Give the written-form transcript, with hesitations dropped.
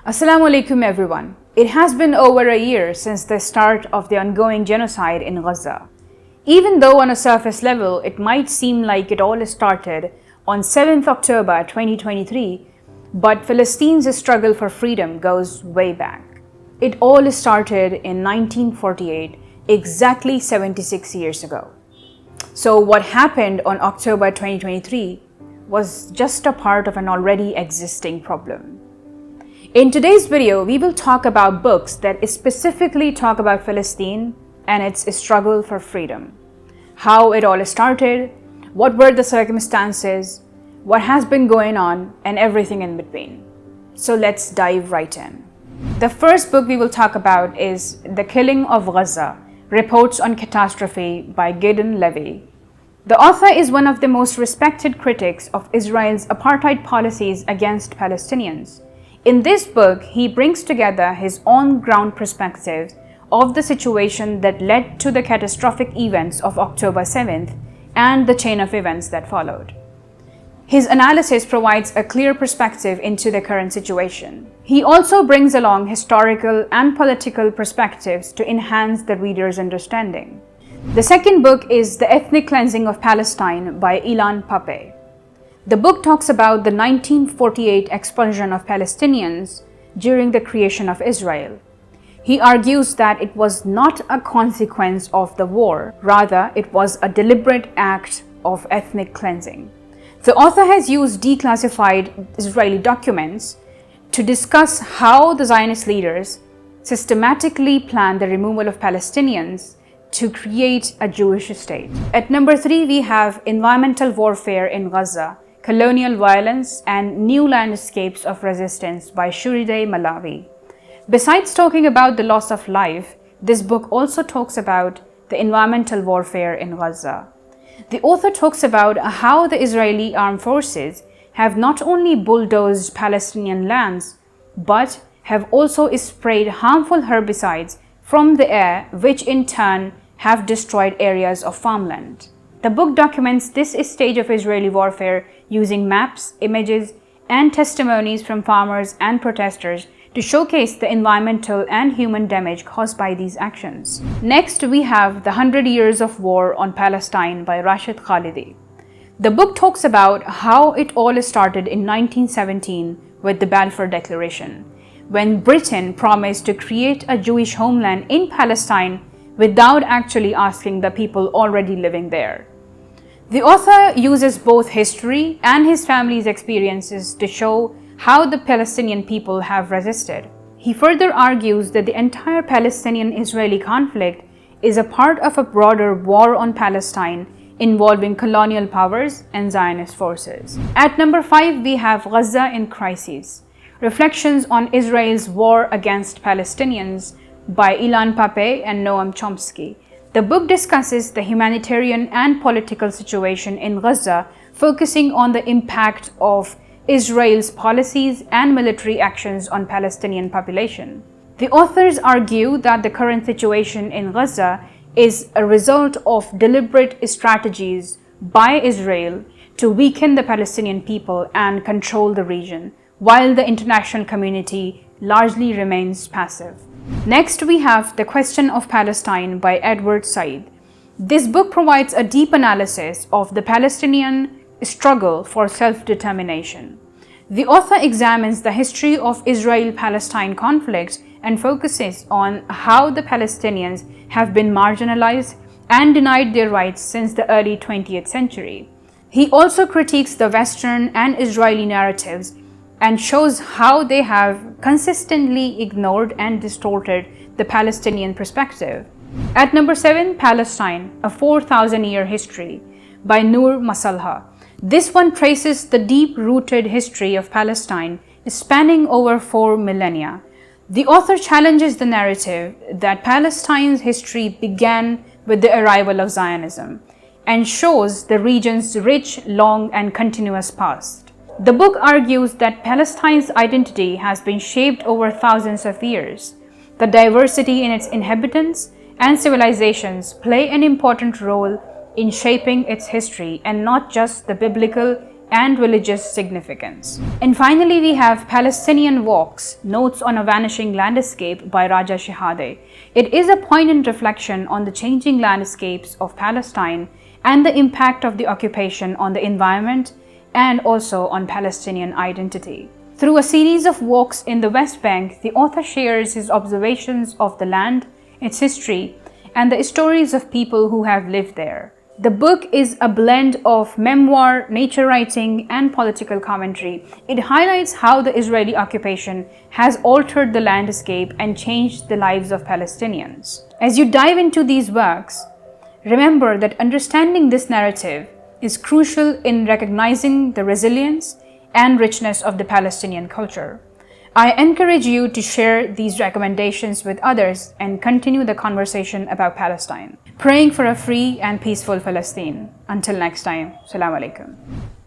Assalamu alaikum everyone. It has been over a year since the start of the ongoing genocide in Gaza. Even though on a surface level it might seem like it all started on 7th October 2023, but Palestine's struggle for freedom goes way back. It all started in 1948, exactly 76 years ago. So what happened on October 2023 was just a part of an already existing problem. In today's video, we will talk about books that specifically talk about Palestine and its struggle for freedom. How it all started, what were the circumstances, what has been going on, and everything in between. So let's dive right in. The first book we will talk about is The Killing of Raza, Reports on Catastrophe by Gideon Levy. The author is one of the most respected critics of Israel's apartheid policies against Palestinians. In this book, he brings together his on-ground perspective of the situation that led to the catastrophic events of October 7th and the chain of events that followed. His analysis provides a clear perspective into the current situation. He also brings along historical and political perspectives to enhance the reader's understanding. The second book is The Ethnic Cleansing of Palestine by Ilan Pappé. The book talks about the 1948 expulsion of Palestinians during the creation of Israel. He argues that it was not a consequence of the war, rather it was a deliberate act of ethnic cleansing. The author has used declassified Israeli documents to discuss how the Zionist leaders systematically planned the removal of Palestinians to create a Jewish state. At number 3, we have Environmental Warfare in Gaza, Colonial Violence and New Landscapes of Resistance by Shuride Malawi. Besides talking about the loss of life, this book also talks about the environmental warfare in Gaza. The author talks about how the Israeli armed forces have not only bulldozed Palestinian lands, but have also sprayed harmful herbicides from the air, which in turn have destroyed areas of farmland. The book documents this stage of Israeli warfare using maps, images, and testimonies from farmers and protesters to showcase the environmental and human damage caused by these actions. Next, we have The 100 Years of War on Palestine by Rashid Khalidi. The book talks about how it all started in 1917 with the Balfour Declaration, when Britain promised to create a Jewish homeland in Palestine without actually asking the people already living there. The author uses both history and his family's experiences to show how the Palestinian people have resisted. He further argues that the entire Palestinian-Israeli conflict is a part of a broader war on Palestine involving colonial powers and Zionist forces. At number 5, we have Gaza in Crisis, Reflections on Israel's War Against Palestinians by Ilan Pappé and Noam Chomsky. The book discusses the humanitarian and political situation in Gaza, focusing on the impact of Israel's policies and military actions on Palestinian population. The authors argue that the current situation in Gaza is a result of deliberate strategies by Israel to weaken the Palestinian people and control the region, while the international community largely remains passive. Next, we have The Question of Palestine by Edward Said. This book provides a deep analysis of the Palestinian struggle for self-determination. The author examines the history of Israel-Palestine conflicts and focuses on how the Palestinians have been marginalized and denied their rights since the early 20th century. He also critiques the Western and Israeli narratives and shows how they have consistently ignored and distorted the Palestinian perspective. At number 7, Palestine, A 4,000-Year History by Noor Masalha. This one traces the deep-rooted history of Palestine spanning over 4 millennia. The author challenges the narrative that Palestine's history began with the arrival of Zionism and shows the region's rich, long, and continuous past. The book argues that Palestine's identity has been shaped over thousands of years. The diversity in its inhabitants and civilizations play an important role in shaping its history, and not just the biblical and religious significance. And finally, we have Palestinian Walks, Notes on a Vanishing Landscape by Raja Shehadeh. It is a poignant reflection on the changing landscapes of Palestine and the impact of the occupation on the environment and also on Palestinian identity. Through a series of walks in the West Bank, the author shares his observations of the land, its history, and the stories of people who have lived there. The book is a blend of memoir, nature writing, and political commentary. It highlights how the Israeli occupation has altered the landscape and changed the lives of Palestinians. As you dive into these works, remember that understanding this narrative is crucial in recognizing the resilience and richness of the Palestinian culture. I encourage you to share these recommendations with others and continue the conversation about Palestine, praying for a free and peaceful Palestine. Until next time, Assalamu alaikum.